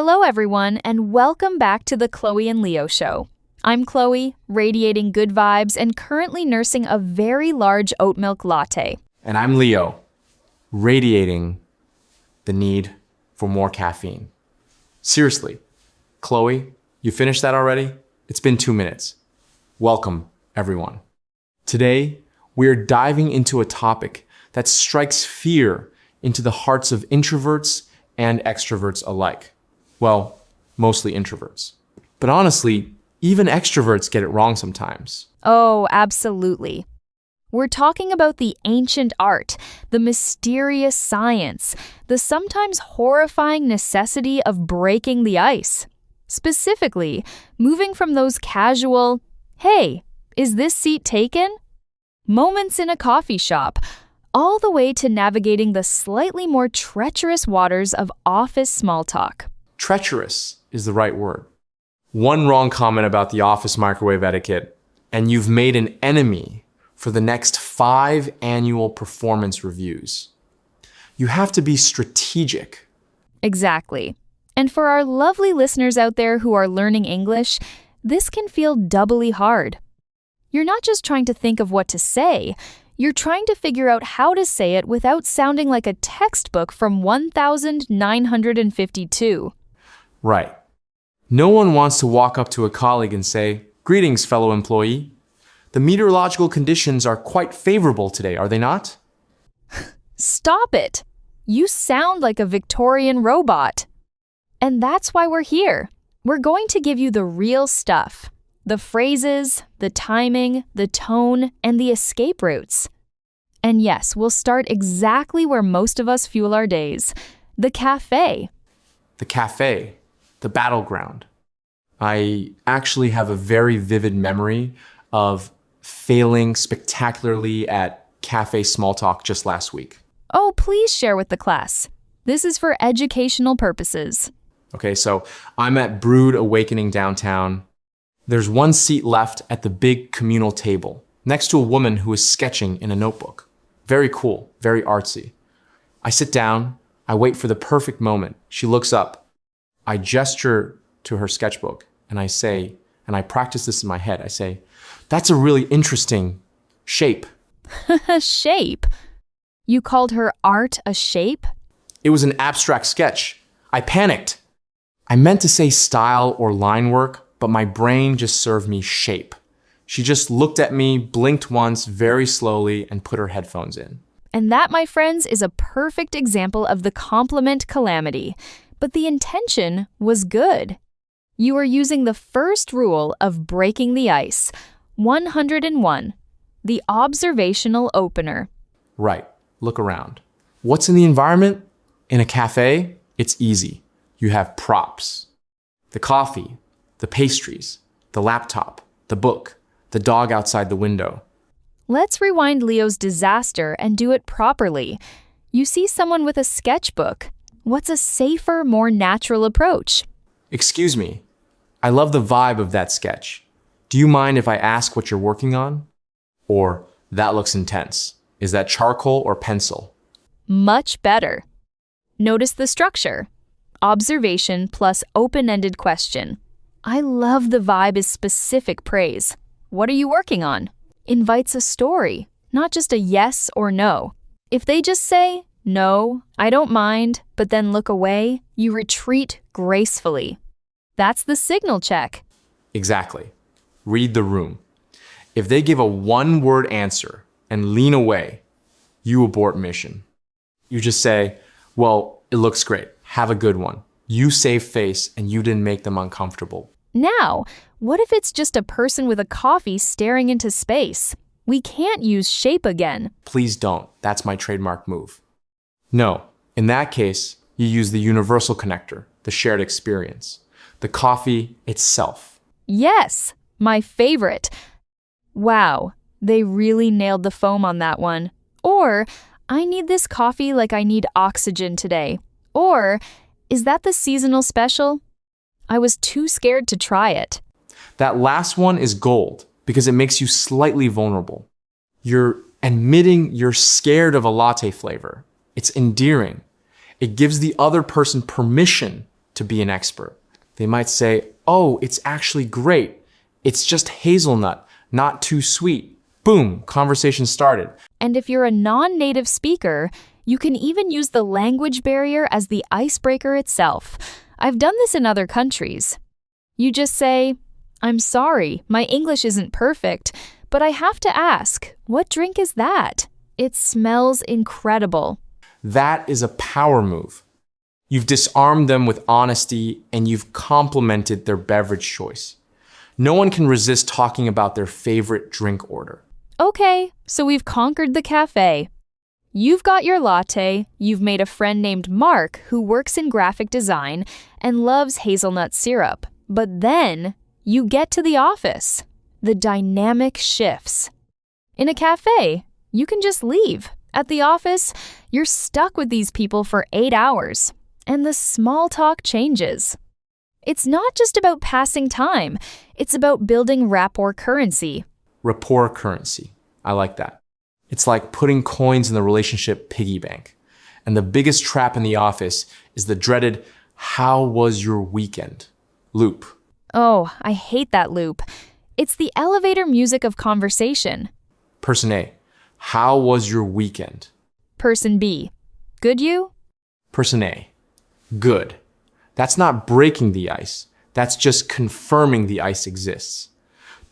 Hello, everyone, and welcome back to the Chloe and Leo Show. I'm Chloe, radiating good vibes and currently nursing a very large oat milk latte. And I'm Leo, radiating the need for more caffeine. Seriously, Chloe, you finished that already? It's been 2 minutes. Welcome, everyone. Today, we're diving into a topic that strikes fear into the hearts of introverts and extroverts alike. Well, mostly introverts. But honestly, even extroverts get it wrong sometimes. Oh, absolutely. We're talking about the ancient art, the mysterious science, the sometimes horrifying necessity of breaking the ice. Specifically, moving from those casual, "Hey, is this seat taken?" moments in a coffee shop, all the way to navigating the slightly more treacherous waters of office small talk. Treacherous is the right word. One wrong comment about the office microwave etiquette, and you've made an enemy for the next 5 annual performance reviews. You have to be strategic. Exactly. And for our lovely listeners out there who are learning English, this can feel doubly hard. You're not just trying to think of what to say, you're trying to figure out how to say it without sounding like a textbook from 1952. Right. No one wants to walk up to a colleague and say, "Greetings, fellow employee. The meteorological conditions are quite favorable today, are they not?" Stop it! You sound like a Victorian robot. And that's why we're here. We're going to give you the real stuff. The phrases, the timing, the tone, and the escape routes. And yes, we'll start exactly where most of us fuel our days, the café. The café, the battleground. I actually have a very vivid memory of failing spectacularly at cafe small talk just last week. Oh, please share with the class. This is for educational purposes. Okay, so I'm at Brood Awakening downtown. There's one seat left at the big communal table, next to a woman who is sketching in a notebook. Very cool, very artsy. I sit down, I wait for the perfect moment. She looks up. I gesture to her sketchbook and I say, and I practice this in my head, I say, "That's a really interesting shape." Shape? You called her art a shape? It was an abstract sketch. I panicked. I meant to say style or line work, but my brain just served me shape. She just looked at me, blinked once very slowly, and put her headphones in. And that, my friends, is a perfect example of the compliment calamity. But the intention was good. You are using the first rule of breaking the ice, 101, the observational opener. Right. Look around. What's in the environment? In a cafe, it's easy. You have props. The coffee, the pastries, the laptop, the book, the dog outside the window. Let's rewind Leo's disaster and do it properly. You see someone with a sketchbook. What's a safer, more natural approach? "Excuse me, I love the vibe of that sketch. Do you mind if I ask what you're working on?" Or, "That looks intense. Is that charcoal or pencil?" Much better. Notice the structure. Observation plus open-ended question. I love the vibe is specific praise. What are you working on? Invites a story, not just a yes or no. If they just say, "No, I don't mind," but then look away, you retreat gracefully. That's the signal check. Exactly. Read the room. If they give a one-word answer and lean away, you abort mission. You just say, "Well, it looks great. Have a good one." You save face and you didn't make them uncomfortable. Now, what if it's just a person with a coffee staring into space? We can't use shape again. Please don't. That's my trademark move. No, in that case, you use the universal connector, the shared experience, the coffee itself. Yes, my favorite. Wow, they really nailed the foam on that one. Or, I need this coffee like I need oxygen today. Or, is that the seasonal special? I was too scared to try it. That last one is gold because it makes you slightly vulnerable. You're admitting you're scared of a latte flavor. It's endearing. It gives the other person permission to be an expert. They might say, oh, it's actually great. It's just hazelnut, not too sweet. Boom, conversation started. And if you're a non-native speaker, you can even use the language barrier as the icebreaker itself. I've done this in other countries. You just say, I'm sorry, my English isn't perfect, but I have to ask, what drink is that? It smells incredible. That is a power move. You've disarmed them with honesty and you've complimented their beverage choice. No one can resist talking about their favorite drink order. Okay, so we've conquered the café. You've got your latte, you've made a friend named Mark who works in graphic design and loves hazelnut syrup. But then you get to the office. The dynamic shifts. In a cafe, you can just leave. At the office, you're stuck with these people for 8 hours, and the small talk changes. It's not just about passing time, it's about building rapport currency. Rapport currency. I like that. It's like putting coins in the relationship piggy bank. And the biggest trap in the office is the dreaded, how was your weekend? Loop. Oh, I hate that loop. It's the elevator music of conversation. Person A, how was your weekend? Person B, good you? Person A, good. That's not breaking the ice. That's just confirming the ice exists.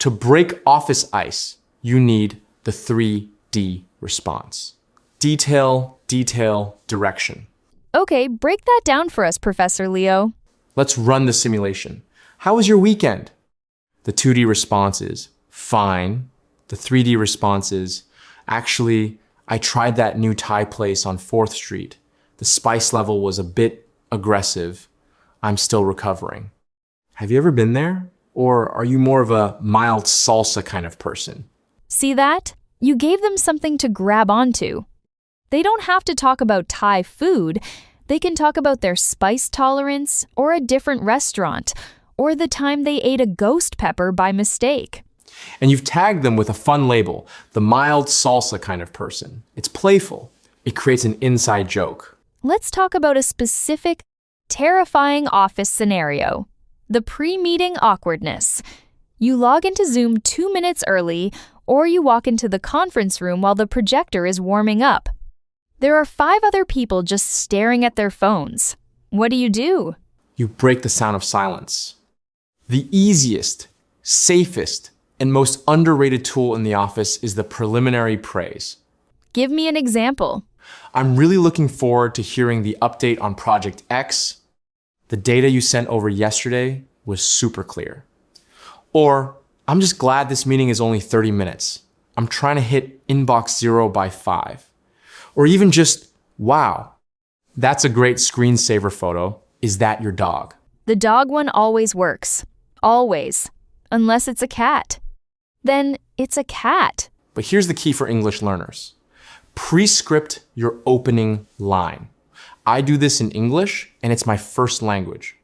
To break office ice, you need the 3D response. Detail, detail, direction. Okay, break that down for us, Professor Leo. Let's run the simulation. How was your weekend? The 2D response is fine. The 3D response is, actually, I tried that new Thai place on 4th Street. The spice level was a bit aggressive. I'm still recovering. Have you ever been there? Or are you more of a mild salsa kind of person? See that? You gave them something to grab onto. They don't have to talk about Thai food. They can talk about their spice tolerance or a different restaurant or the time they ate a ghost pepper by mistake. And you've tagged them with a fun label, the mild salsa kind of person. It's playful. It creates an inside joke. Let's talk about a specific, terrifying office scenario. The pre-meeting awkwardness. You log into Zoom 2 minutes early, or you walk into the conference room while the projector is warming up. There are 5 other people just staring at their phones. What do? You break the sound of silence. The easiest, safest, and most underrated tool in the office is the preliminary praise. Give me an example. I'm really looking forward to hearing the update on Project X. The data you sent over yesterday was super clear. Or, I'm just glad this meeting is only 30 minutes. I'm trying to hit inbox 0 by 5. Or even just, wow, that's a great screensaver photo. Is that your dog? The dog one always works. Always. Unless it's a cat. Then it's a cat. But here's the key for English learners. Prescript your opening line. I do this in English, and it's my first language.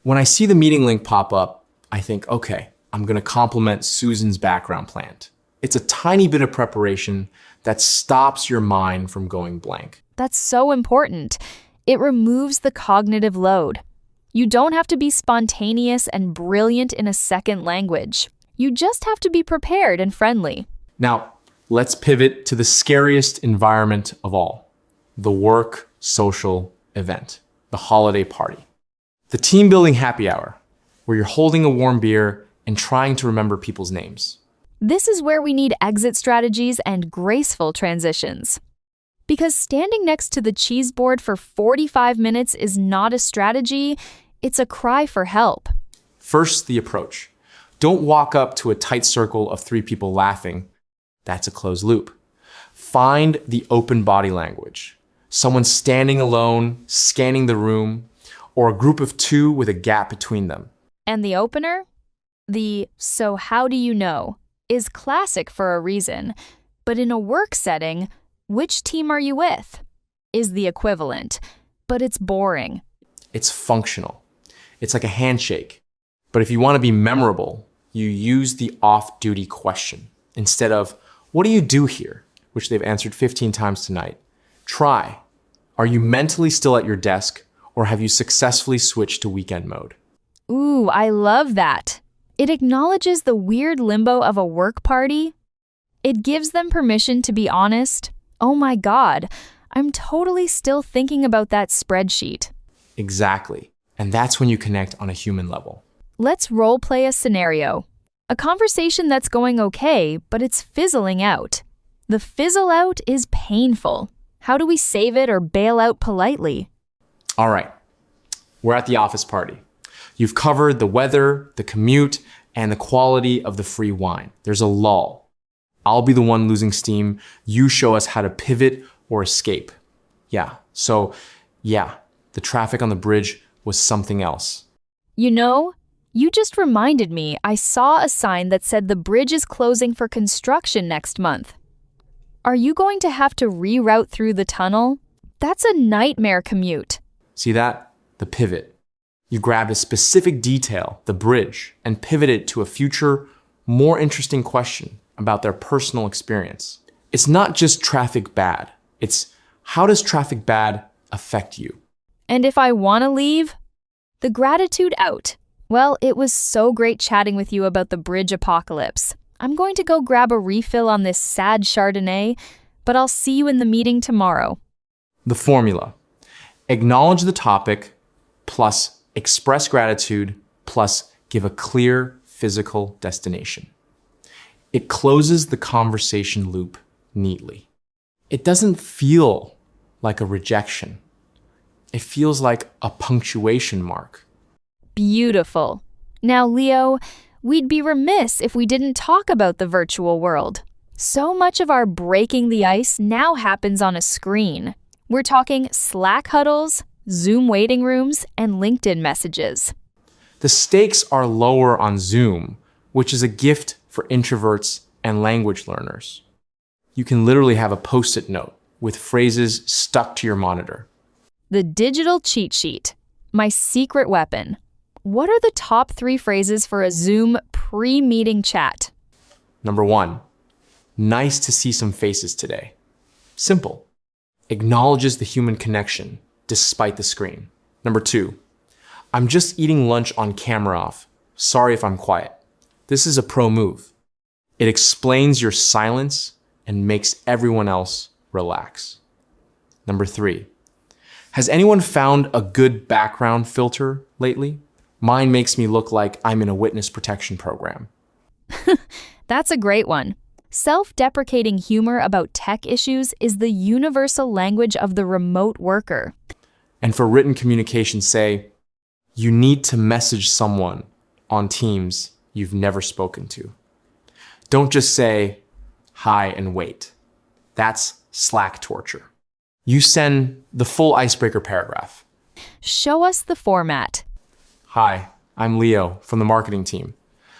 When I see the meeting link pop up, I think, okay, I'm going to compliment Susan's background plant. It's a tiny bit of preparation that stops your mind from going blank. That's so important. It removes the cognitive load. You don't have to be spontaneous and brilliant in a second language. You just have to be prepared and friendly. Now, let's pivot to the scariest environment of all, the work social event, the holiday party. The team building happy hour, where you're holding a warm beer and trying to remember people's names. This is where we need exit strategies and graceful transitions. Because standing next to the cheese board for 45 minutes is not a strategy, it's a cry for help. First, the approach. Don't walk up to a tight circle of 3 people laughing. That's a closed loop. Find the open body language. Someone standing alone, scanning the room, or a group of 2 with a gap between them. And the opener? The "so how do you know?" is classic for a reason. But in a work setting, which team are you with? Is the equivalent, but it's boring. It's functional. It's like a handshake. But if you want to be memorable, you use the off-duty question. Instead of, what do you do here? Which they've answered 15 times tonight. Try, are you mentally still at your desk, or have you successfully switched to weekend mode? Ooh, I love that. It acknowledges the weird limbo of a work party. It gives them permission to be honest. Oh my God, I'm totally still thinking about that spreadsheet. Exactly. And that's when you connect on a human level. Let's role play a scenario. A conversation that's going okay, but it's fizzling out. The fizzle out is painful. How do we save it or bail out politely? All right, we're at the office party. You've covered the weather, the commute, and the quality of the free wine. There's a lull. I'll be the one losing steam. You show us how to pivot or escape. The traffic on the bridge was something else. You know, you just reminded me I saw a sign that said the bridge is closing for construction next month. Are you going to have to reroute through the tunnel? That's a nightmare commute. See that? The pivot. You grabbed a specific detail, the bridge, and pivoted it to a future, more interesting question about their personal experience. It's not just traffic bad. It's how does traffic bad affect you? And if I want to leave? The gratitude out. Well, it was so great chatting with you about the bridge apocalypse. I'm going to go grab a refill on this sad Chardonnay, but I'll see you in the meeting tomorrow. The formula. Acknowledge the topic, plus express gratitude, plus give a clear physical destination. It closes the conversation loop neatly. It doesn't feel like a rejection. It feels like a punctuation mark. Beautiful. Now, Leo, we'd be remiss if we didn't talk about the virtual world. So much of our breaking the ice now happens on a screen. We're talking Slack huddles, Zoom waiting rooms, and LinkedIn messages. The stakes are lower on Zoom, which is a gift for introverts and language learners. You can literally have a post-it note with phrases stuck to your monitor. The digital cheat sheet, my secret weapon. What are the top 3 phrases for a Zoom pre-meeting chat? Number 1, nice to see some faces today. Simple. Acknowledges the human connection despite the screen. Number 2, I'm just eating lunch on camera off. Sorry if I'm quiet. This is a pro move. It explains your silence and makes everyone else relax. Number 3, has anyone found a good background filter lately? Mine makes me look like I'm in a witness protection program. That's a great one. Self-deprecating humor about tech issues is the universal language of the remote worker. And for written communication, say, you need to message someone on Teams you've never spoken to. Don't just say, hi and wait. That's Slack torture. You send the full icebreaker paragraph. Show us the format. Hi, I'm Leo from the marketing team.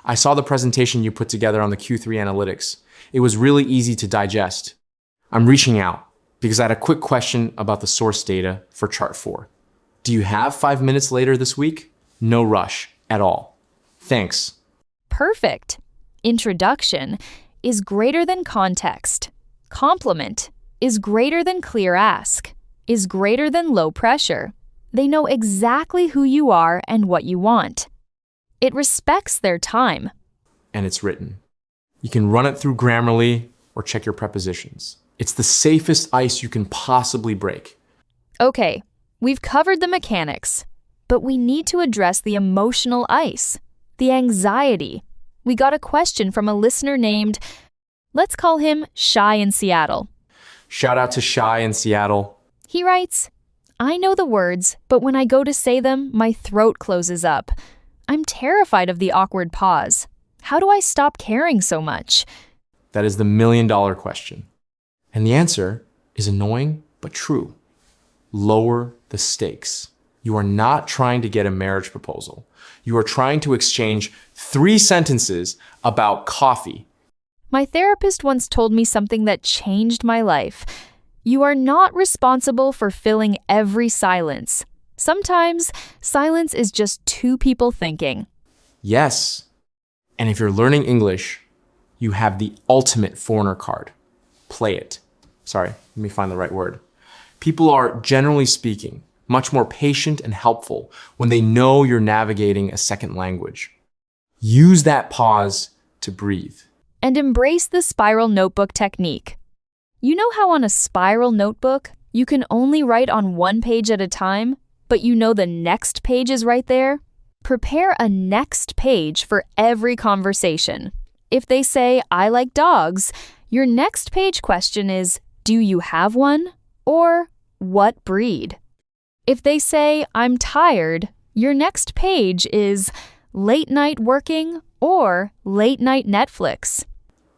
I saw the presentation you put together on the Q3 analytics. It was really easy to digest. I'm reaching out because I had a quick question about the source data for chart 4. Do you have 5 minutes later this week? No rush at all. Thanks. Perfect. Introduction is greater than context. Compliment is greater than clear ask, is greater than low pressure. They know exactly who you are and what you want. It respects their time. And it's written. You can run it through Grammarly or check your prepositions. It's the safest ice you can possibly break. Okay, we've covered the mechanics, but we need to address the emotional ice, the anxiety. We got a question from a listener named, let's call him Shy in Seattle. Shout out to Shy in Seattle. He writes, I know the words, but when I go to say them, my throat closes up. I'm terrified of the awkward pause. How do I stop caring so much? That is the million-dollar question. And the answer is annoying but true. Lower the stakes. You are not trying to get a marriage proposal. You are trying to exchange 3 sentences about coffee. My therapist once told me something that changed my life. You are not responsible for filling every silence. Sometimes silence is just 2 people thinking. Yes. And if you're learning English, you have the ultimate foreigner card. Play it. Sorry, let me find the right word. People are, generally speaking, much more patient and helpful when they know you're navigating a second language. Use that pause to breathe. And embrace the spiral notebook technique. You know how on a spiral notebook, you can only write on one page at a time, but you know the next page is right there? Prepare a next page for every conversation. If they say, I like dogs, your next page question is, do you have one? Or, what breed? If they say, I'm tired, your next page is, late night working or late night Netflix.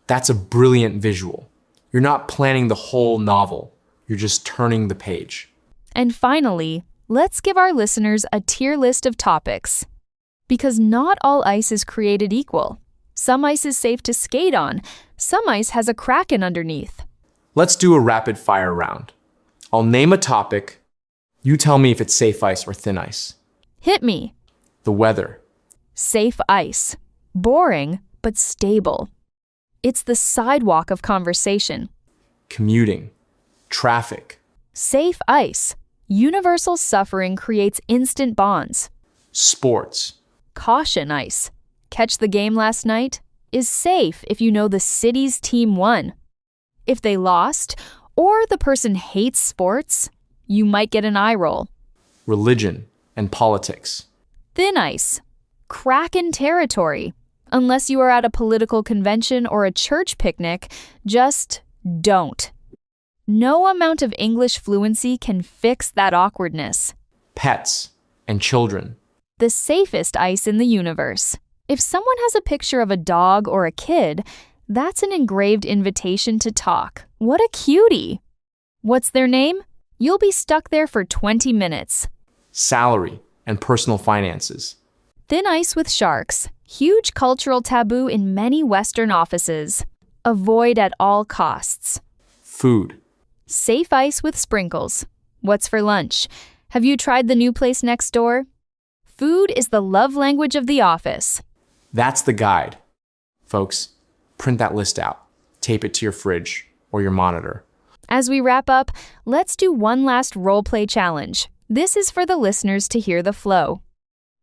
That's a brilliant visual. You're not planning the whole novel. You're just turning the page. And finally, let's give our listeners a tier list of topics. Because not all ice is created equal. Some ice is safe to skate on. Some ice has a kraken underneath. Let's do a rapid fire round. I'll name a topic. You tell me if it's safe ice or thin ice. Hit me. The weather. Safe ice. Boring, but stable. It's the sidewalk of conversation. Commuting. Traffic. Safe ice. Universal suffering creates instant bonds. Sports. Caution ice. Catch the game last night? Is safe if you know the city's team won. If they lost, or the person hates sports, you might get an eye roll. Religion and politics. Thin ice. Kraken territory. Unless you are at a political convention or a church picnic, just don't. No amount of English fluency can fix that awkwardness. Pets and children. The safest ice in the universe. If someone has a picture of a dog or a kid, that's an engraved invitation to talk. What a cutie! What's their name? You'll be stuck there for 20 minutes. Salary and personal finances. Thin ice with sharks. Huge cultural taboo in many Western offices. Avoid at all costs. Food. Safe ice with sprinkles. What's for lunch? Have you tried the new place next door? Food is the love language of the office. That's the guide. Folks, print that list out. Tape it to your fridge or your monitor. As we wrap up, let's do one last role play challenge. This is for the listeners to hear the flow.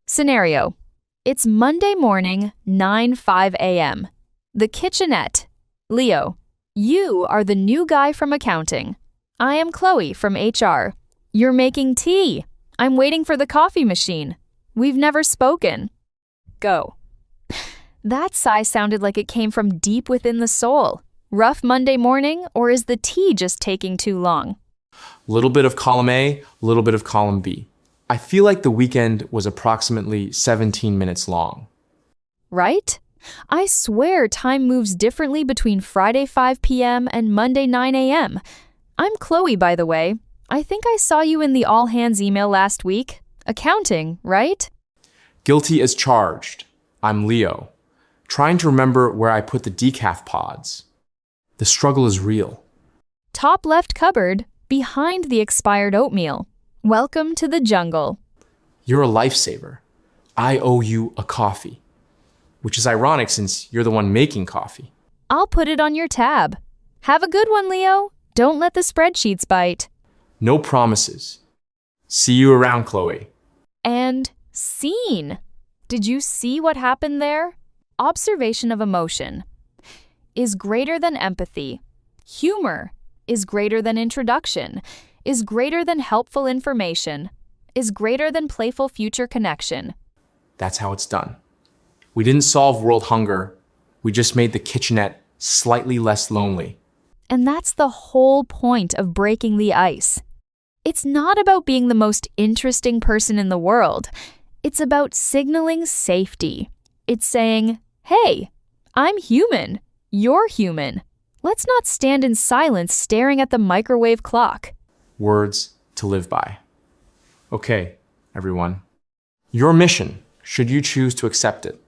Scenario. It's Monday morning, 9:05 a.m. The kitchenette. Leo, you are the new guy from accounting. I am Chloe from HR. You're making tea. I'm waiting for the coffee machine. We've never spoken. Go. That sigh sounded like it came from deep within the soul. Rough Monday morning, or is the tea just taking too long? Little bit of column A, little bit of column B. I feel like the weekend was approximately 17 minutes long. Right? I swear time moves differently between Friday 5 p.m. and Monday 9 a.m. I'm Chloe, by the way. I think I saw you in the all-hands email last week. Accounting, right? Guilty as charged. I'm Leo. Trying to remember where I put the decaf pods. The struggle is real. Top left cupboard, behind the expired oatmeal. Welcome to the jungle. You're a lifesaver. I owe you a coffee. Which is ironic since you're the one making coffee. I'll put it on your tab. Have a good one, Leo. Don't let the spreadsheets bite. No promises. See you around, Chloe. And scene. Did you see what happened there? Observation of emotion is greater than empathy. Humor is greater than introduction, is greater than helpful information, is greater than playful future connection. That's how it's done. We didn't solve world hunger. We just made the kitchenette slightly less lonely. And that's the whole point of breaking the ice. It's not about being the most interesting person in the world. It's about signaling safety. It's saying, hey, I'm human. You're human. Let's not stand in silence staring at the microwave clock. Words to live by. Okay, everyone. Your mission, should you choose to accept it.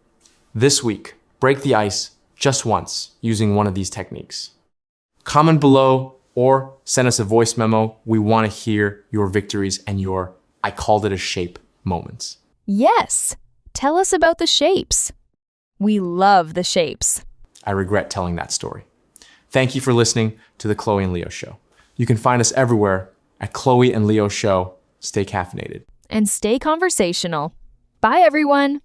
This week, break the ice just once using one of these techniques. Comment below or send us a voice memo. We want to hear your victories and your I called it a shape moments. Yes, tell us about the shapes. We love the shapes. I regret telling that story. Thank you for listening to the Chloe and Leo Show. You can find us everywhere at Chloe and Leo Show. stay caffeinated. And stay conversational. Bye, everyone.